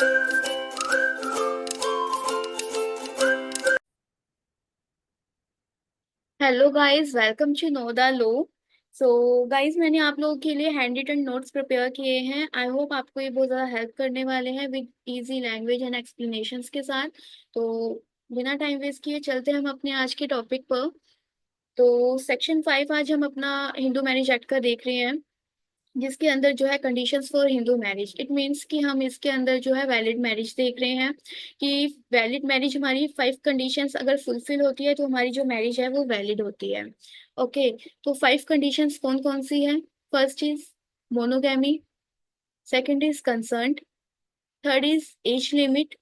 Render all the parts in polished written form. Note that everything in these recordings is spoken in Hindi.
Hello guys, welcome to know the law. So guys, मैंने आप लोगों के लिए हैंड रिटन नोट्स प्रिपेयर किए हैं। आई होप आपको ये बहुत ज़्यादा हेल्प करने वाले हैं with easy language and explanations के साथ। तो बिना टाइम वेस्ट किए चलते हैं हम अपने आज के टॉपिक पर। तो सेक्शन 5 आज हम अपना हिंदू मैरिज एक्ट का देख रहे हैं, जिसके अंदर जो है conditions for Hindu marriage. It means कि हम इसके अंदर जो है वैलिड मैरिज देख रहे हैं कि वैलिड मैरिज हमारी 5 कंडीशंस अगर फुलफिल होती है तो हमारी जो मैरिज है वो वैलिड होती है। ओके, तो 5 कंडीशंस कौन कौन सी है? First is monogamy, second is concerned, third is age limit,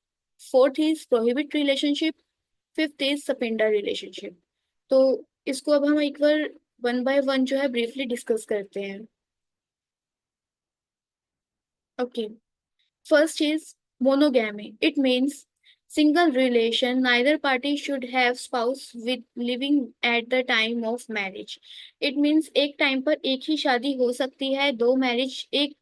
fourth is prohibit relationship, fifth is sapinda relationship. तो इसको अब हम एक बार वन बाय वन जो है ब्रीफली डिस्कस करते हैं। Okay, first is monogamy. It means single relation. Neither party should have spouse with living at the time of marriage. It means एक टाइम पर एक ही शादी हो सकती है। दो मैरिज एक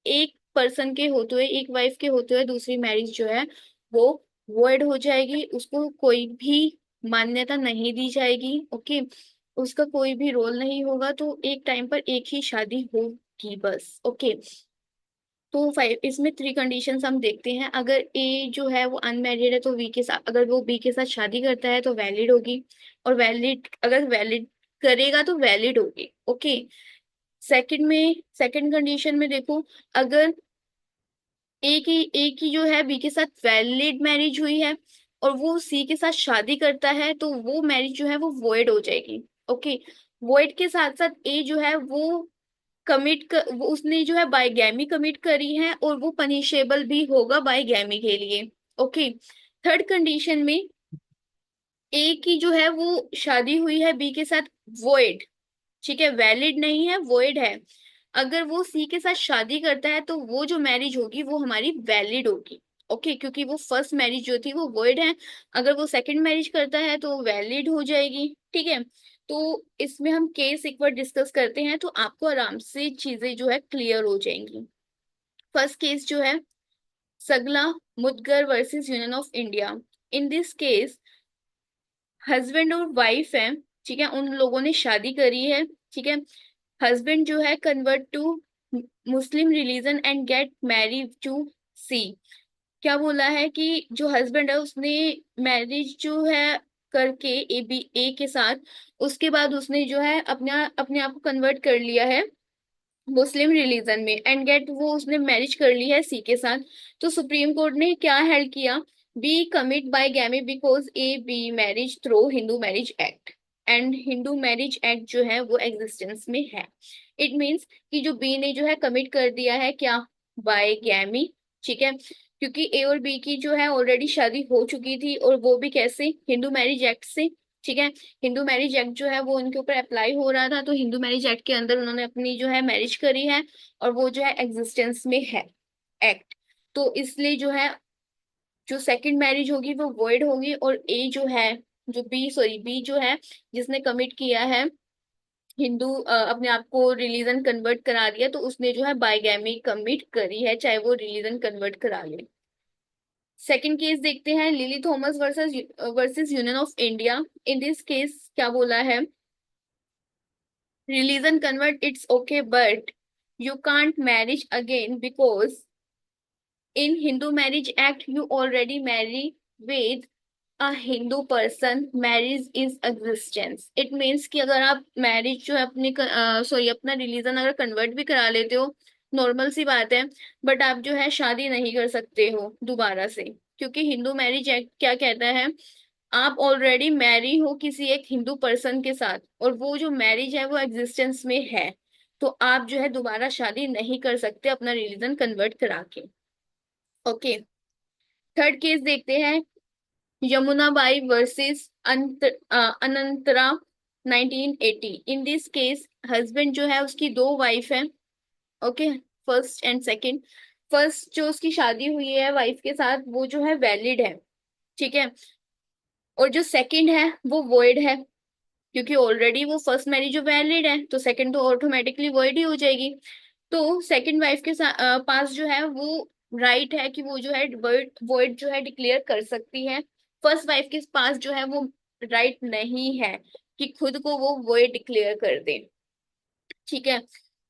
एक पर्सन के होते हुए, एक वाइफ के होते हुए दूसरी मैरिज जो है वो वॉइड हो जाएगी। उसको कोई भी मान्यता नहीं दी जाएगी। ओके, उसका कोई भी रोल नहीं होगा। तो एक टाइम पर एक ही शादी होगी बस। ओके, तो 5 इसमें 3 कंडीशंस हम देखते हैं। अगर ए जो है वो अनमैरिड है तो बी के साथ, अगर वो बी के साथ शादी करता है तो वैलिड होगी। और वैलिड, अगर वैलिड करेगा तो वैलिड होगी। ओके, सेकंड कंडीशन में देखो, अगर एक ही जो है बी के साथ वैलिड मैरिज हुई है और वो सी के साथ शादी करता है तो वो मैरिज जो है वो वॉइड हो जाएगी। ओके, वॉइड के साथ साथ ए जो है वो वो उसने जो है बाइगैमी कमिट करी है और वो पनिशेबल भी होगा बाइगैमी के लिए। ओके, थर्ड कंडीशन में ए की जो है वो शादी हुई है बी के साथ वॉइड, ठीक है, वैलिड नहीं है, वॉइड है। अगर वो सी के साथ शादी करता है तो वो जो मैरिज होगी वो हमारी वैलिड होगी। ओके, क्योंकि वो फर्स्ट मैरिज जो थी वो वॉइड है। अगर वो सेकंड मैरिज करता है तो वैलिड हो जाएगी। ठीक है, तो इसमें हम केस एक बार डिस्कस करते हैं तो आपको आराम से चीजें जो है क्लियर हो जाएंगी। फर्स्ट केस जो है Sarla Mudgal versus Union of India. In this case husband और वाइफ है, ठीक है, उन लोगों ने शादी करी है। ठीक है, हस्बैंड जो है convert to Muslim religion and get married to सी। क्या बोला है कि जो हस्बैंड है उसने मैरिज जो है करके ए के साथ, उसके बाद उसने जो है अपना अपने आप को कन्वर्ट कर लिया है मुस्लिम रिलीजन में एंड गेट वो उसने मैरिज कर ली है सी के साथ। तो सुप्रीम कोर्ट ने क्या हेल्ड किया? Be commit bigamy because a b marriage through Hindu marriage act and Hindu marriage act जो है वो एग्जिस्टेंस में है। इट मीन्स कि जो बी ने जो है कमिट कर दिया है क्या? बाय गैमी। ठीक है, क्योंकि ए और बी की जो है ऑलरेडी शादी हो चुकी थी और वो भी कैसे? हिंदू मैरिज एक्ट से। ठीक है, हिंदू मैरिज एक्ट जो है वो उनके ऊपर अप्लाई हो रहा था तो हिंदू मैरिज एक्ट के अंदर उन्होंने अपनी जो है मैरिज करी है और वो जो है एग्जिस्टेंस में है एक्ट। तो इसलिए जो है जो सेकंड मैरिज होगी वो वॉइड होगी और ए जो है, जो बी सॉरी बी जो है जिसने कमिट किया है हिंदू अपने आप को रिलीजन कन्वर्ट करा दिया तो उसने जो है बाइगैमी कमिट करी है, चाहे वो रिलीजन कन्वर्ट करा ले। सेकंड केस देखते हैं lily Thomas versus Union of India. In this case क्या बोला है? religion convert it's okay but you can't marriage again because in Hindu marriage act you already marry with a Hindu person, marriage is existence। it means कि अगर आप मैरिज जो है अपने सॉरी अपना रिलीजन अगर कन्वर्ट भी करा लेते हो, नॉर्मल सी बात है, बट आप जो है शादी नहीं कर सकते हो दोबारा से, क्योंकि हिंदू मैरिज एक्ट क्या कहता है? आप ऑलरेडी मैरी हो किसी एक हिंदू पर्सन के साथ और वो जो मैरिज है वो एग्जिस्टेंस में है, तो आप जो है दोबारा शादी नहीं कर सकते अपना रिलीजन कन्वर्ट करा के। ओके, थर्ड केस देखते हैं Yamunabai versus Anantrao 1980। In this case husband जो है उसकी दो वाइफ है। Okay, first and second. First जो उसकी शादी हुई है वाइफ के साथ वो जो है वैलिड है। ठीक है, और जो सेकंड है वो वॉइड है, क्योंकि ऑलरेडी वो फर्स्ट मैरिज जो वैलिड है तो सेकंड तो ऑटोमेटिकली वॉइड ही हो जाएगी। तो सेकंड वाइफ के पास जो है वो राइट है कि वो जो है वॉइड जो है डिक्लेयर कर सकती है। फर्स्ट वाइफ के पास जो है वो राइट नहीं है कि खुद को वो वॉइड डिक्लेयर कर दे। ठीक है,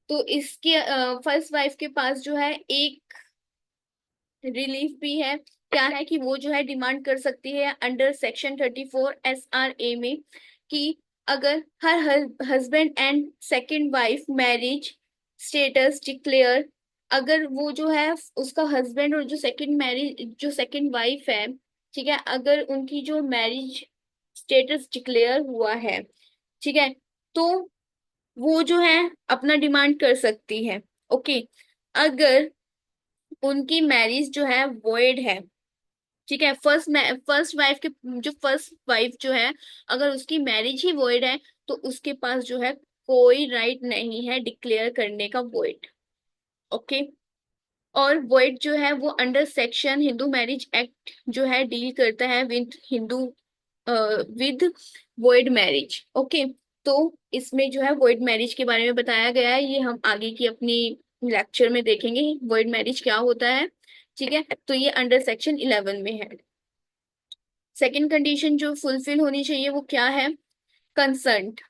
तो इसके फर्स्ट वाइफ के पास जो है एक रिलीफ भी है। क्या है कि वो जो है डिमांड कर सकती है अंडर सेक्शन 34 SRA में कि अगर her husband and second wife marriage status declare, अगर वो जो है उसका हस्बैंड और जो सेकंड वाइफ है, ठीक है, अगर उनकी जो मैरिज स्टेटस डिक्लेयर हुआ है, ठीक है, तो वो जो है अपना डिमांड कर सकती है। ओके, अगर उनकी मैरिज जो है वॉइड है, ठीक है, फर्स्ट वाइफ के जो फर्स्ट वाइफ जो है अगर उसकी मैरिज ही वॉइड है तो उसके पास जो है कोई राइट नहीं है डिक्लेयर करने का वॉइड। ओके, और वॉइड जो है वो under section Hindu marriage act जो है डील करता है विद वॉइड मैरिज। ओके, तो इसमें जो है वॉइड मैरिज के बारे में बताया गया है, ये हम आगे की अपनी लेक्चर में देखेंगे वॉइड मैरिज क्या होता है। ठीक है, तो ये अंडर सेक्शन 11 में है। सेकंड कंडीशन जो फुलफिल होनी चाहिए वो क्या है? Consent.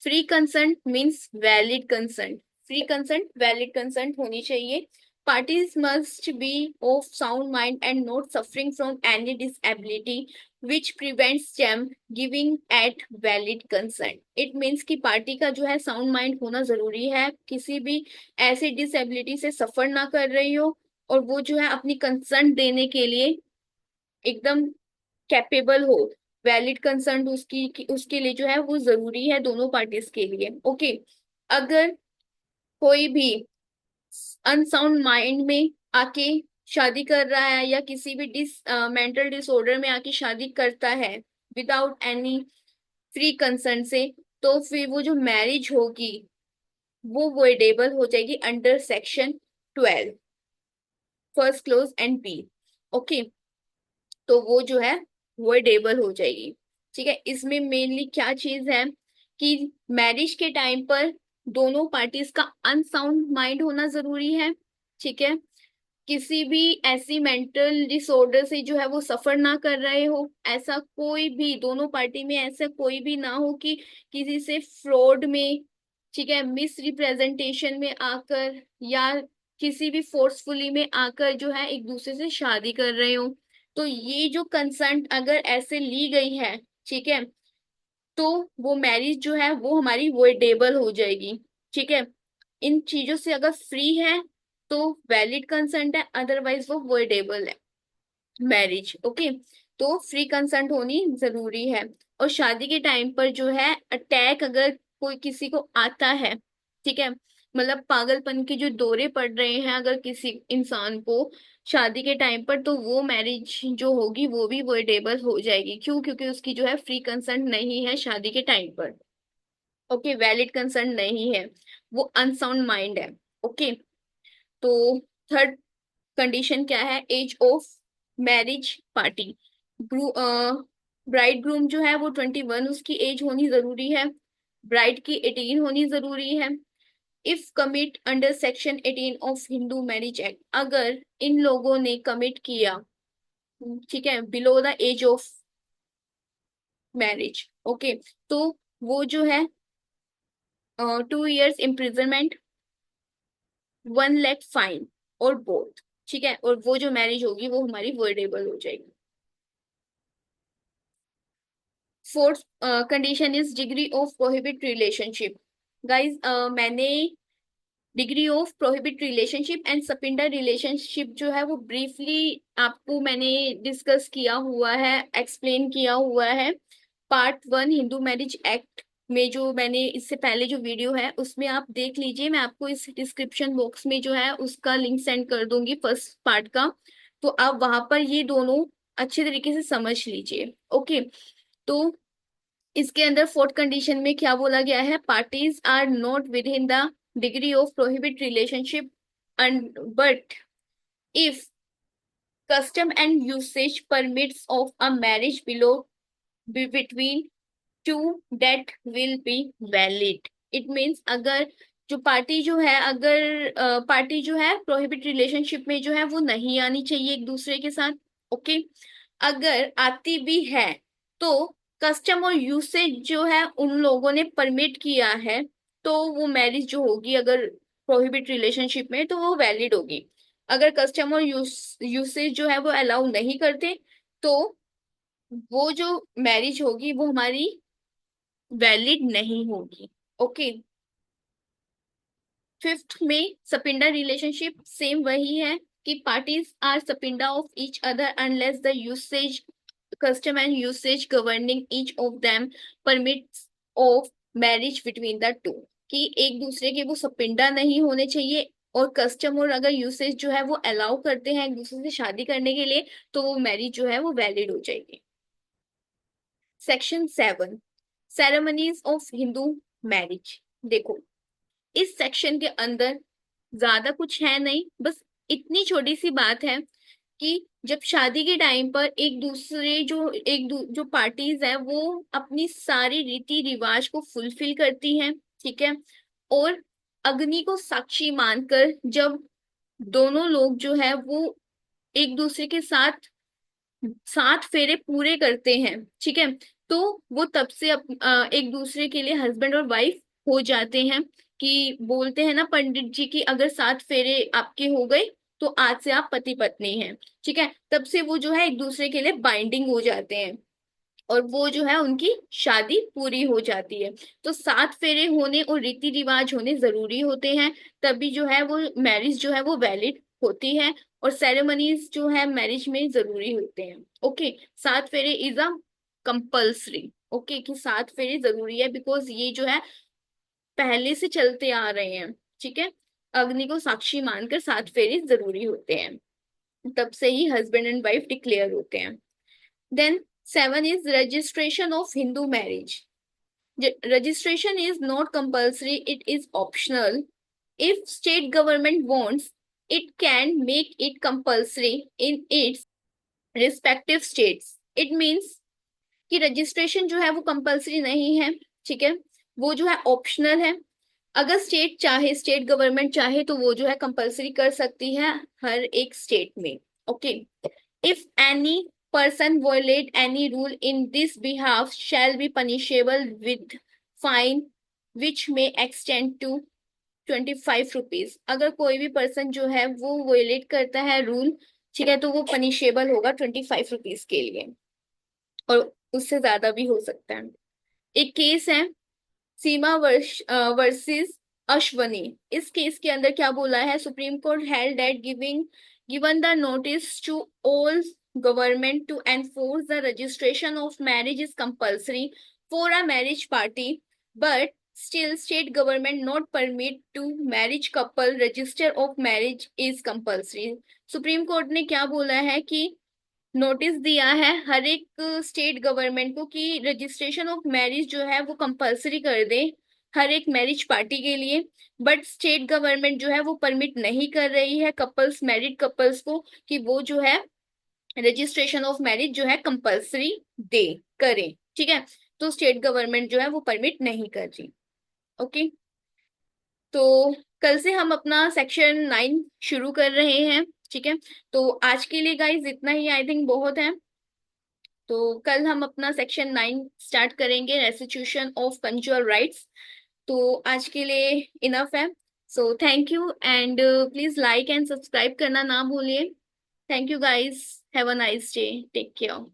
Free consent means valid consent. Free consent valid consent होनी चाहिए। Parties must be of sound mind and not suffering from any disability which prevents them giving at valid consent. It means कि पार्टी का जो है साउंड माइंड होना जरूरी है, किसी भी ऐसी डिसएबिलिटी से सफर ना कर रही हो, और वो जो है अपनी कंसंट देने के लिए एकदम कैपेबल हो। वैलिड कंसर्न उसके लिए जो है वो जरूरी है दोनों पार्टीज के लिए। ओके, अगर कोई भी अनसाउंड माइंड में आके शादी कर रहा है या किसी भी मेंटल डिसऑर्डर में आके शादी करता है विदाउट एनी फ्री कंसर्न से, तो फिर वो जो मैरिज होगी वो वोइडेबल हो जाएगी under section 12 first clause and b. Okay, तो वो जो है वोइडेबल हो जाएगी। ठीक है, इसमें मेनली क्या चीज है कि मैरिज के टाइम पर दोनों पार्टीज का अनसाउंड माइंड होना जरूरी है। ठीक है, किसी भी ऐसी मेंटल डिसऑर्डर से जो है वो सफर ना कर रहे हो, ऐसा कोई भी दोनों पार्टी में ऐसा कोई भी ना हो कि किसी से फ्रॉड में, ठीक है, मिस रिप्रेजेंटेशन में आकर या किसी भी फोर्सफुली में आकर जो है एक दूसरे से शादी कर रहे हो। तो ये जो कंसर्न अगर ऐसे ली गई है, ठीक है, तो वो मैरिज जो है वो हमारी वोइडेबल हो जाएगी। ठीक है, इन चीजों से अगर फ्री है तो वैलिड कंसेंट है, अदरवाइज वो वोइडेबल है मैरिज। ओके, तो फ्री कंसेंट होनी जरूरी है। और शादी के टाइम पर जो है अटैक अगर कोई किसी को आता है, ठीक है, मतलब पागलपन के जो दौरे पड़ रहे हैं अगर किसी इंसान को शादी के टाइम पर, तो वो मैरिज जो होगी वो भी वोइडेबल हो जाएगी। क्यों? क्योंकि उसकी जो है फ्री कंसेंट नहीं है शादी के टाइम पर। ओके, वैलिड कंसेंट नहीं है, वो अनसाउंड माइंड है। ओके, तो थर्ड कंडीशन क्या है? Age of marriage party. Bride groom जो है वो 21 उसकी एज होनी जरूरी है, ब्राइड की 18 होनी जरूरी है। If commit under section 18 of Hindu marriage act, अगर इन लोगों ने कमिट किया, ठीक है, below the age of marriage, okay, तो वो जो है 2 years इम्प्रिजनमेंट, 1 lakh फाइन और बोथ। ठीक है, और वो जो मैरिज होगी वो हमारी वर्डेबल हो जाएगी। Fourth condition is degree of prohibit relationship. Guys, मैंने degree of prohibit relationship and sapinda relationship जो है वो ब्रीफली आपको मैंने डिस्कस किया हुआ है, एक्सप्लेन किया हुआ है पार्ट 1 हिंदू मैरिज एक्ट में। जो मैंने इससे पहले जो वीडियो है उसमें आप देख लीजिए, मैं आपको इस डिस्क्रिप्शन बॉक्स में जो है उसका लिंक सेंड कर दूंगी फर्स्ट पार्ट का, तो आप वहां पर ये दोनों अच्छे तरीके से समझ लीजिए। ओके, तो इसके अंदर फोर्थ कंडीशन में क्या बोला गया है? Parties are not within the degree of prohibit relationship but if custom and usage permits of a marriage below between two that will be valid. It means अगर जो पार्टी जो है, अगर पार्टी जो है प्रोहिबिट रिलेशनशिप में जो है वो नहीं आनी चाहिए एक दूसरे के साथ। ओके। अगर आती भी है तो कस्टम और यूसेज जो है उन लोगों ने परमिट किया है, तो वो मैरिज जो होगी अगर प्रोहिबिट रिलेशनशिप में तो वो वैलिड होगी। अगर कस्टम और यूसेज जो है वो अलाउ नहीं करते तो वो जो मैरिज होगी वो हमारी वैलिड नहीं होगी। ओके। फिफ्थ में सपिंडा रिलेशनशिप सेम वही है कि parties are sapinda of each other unless the usage custom and usage governing each of them permits of marriage between the two, कि एक दूसरे के वो सपिंडा नहीं होने चाहिए, और कस्टम और अगर यूसेज जो है वो अलाउ करते हैं एक दूसरे से शादी करने के लिए तो वो मैरिज जो है वो वैलिड हो जाएगी। Section 7, ceremonies of Hindu marriage. देखो, इस सेक्शन के अंदर ज्यादा कुछ है नहीं, बस इतनी छोटी सी बात है कि जब शादी के टाइम पर एक दूसरे जो पार्टीज है वो अपनी सारी रीति रिवाज को फुलफिल करती हैं, ठीक है, और अग्नि को साक्षी मानकर जब दोनों लोग जो है वो एक दूसरे के साथ 7 फेरे पूरे करते हैं, ठीक है, तो वो तब से एक दूसरे के लिए हस्बैंड और वाइफ हो जाते हैं। कि बोलते हैं ना पंडित जी की अगर 7 फेरे आपके हो गए तो आज से आप पति पत्नी हैं, ठीक है, तब से वो जो है एक दूसरे के लिए बाइंडिंग हो जाते हैं और वो जो है उनकी शादी पूरी हो जाती है। तो 7 फेरे होने और रीति रिवाज होने जरूरी होते हैं, तभी जो है वो मैरिज जो है वो वैलिड होती है, और सेरेमनीज जो है मैरिज में जरूरी होते हैं। ओके। 7 फेरे इज अ कंपल्सरी। ओके, कि 7 फेरे जरूरी है बिकॉज ये जो है पहले से चलते आ रहे हैं, ठीक है, अग्नि को साक्षी मानकर 7 फेरे जरूरी होते हैं, तब से ही हस्बैंड एंड वाइफ डिक्लेयर होते हैं। Then 7 is registration of Hindu marriage. Registration is not compulsory, it is optional. If state government wants, it can make it compulsory in its respective states. It means कि रजिस्ट्रेशन जो है वो कंपलसरी नहीं है, ठीक है, वो जो है ऑप्शनल है। अगर स्टेट चाहे, स्टेट गवर्नमेंट चाहे तो वो जो है कंपलसरी कर सकती है हर एक स्टेट में। Okay. If any person violate any rule in this behalf shall be punishable with fine which may extend to 25 rupees. अगर कोई भी पर्सन जो है वो वोलेट करता है रूल, ठीक है, तो वो पनिशेबल होगा 25 रुपीज के लिए, और उससे ज्यादा भी हो सकता है। एक केस है सीमा वर्सेस अश्वनी। इस केस के अंदर क्या बोला है, supreme court held that given the notice to all government to enforce the registration of marriage is compulsory for a marriage party, but still state government not permit to marriage couple register of marriage is compulsory. Supreme court ने क्या बोला है कि नोटिस दिया है हर एक स्टेट गवर्नमेंट को कि रजिस्ट्रेशन ऑफ मैरिज जो है वो कंपलसरी कर दे हर एक मैरिज पार्टी के लिए, बट स्टेट गवर्नमेंट जो है वो परमिट नहीं कर रही है कपल्स, मैरिड कपल्स को, कि वो जो है रजिस्ट्रेशन ऑफ मैरिज जो है कंपलसरी दे करें, ठीक है, तो स्टेट गवर्नमेंट जो है वो परमिट नहीं कर रही। ओके। तो कल से हम अपना सेक्शन 9 शुरू कर रहे हैं, ठीक है, तो आज के लिए गाइज इतना ही आई थिंक बहुत है। तो कल हम अपना सेक्शन 9 स्टार्ट करेंगे, रेस्टिट्यूशन ऑफ कंज्यूअल राइट्स। तो आज के लिए इनफ है। So thank you and please like and subscribe करना ना भूलिए। Thank you guys, have a nice day, take care.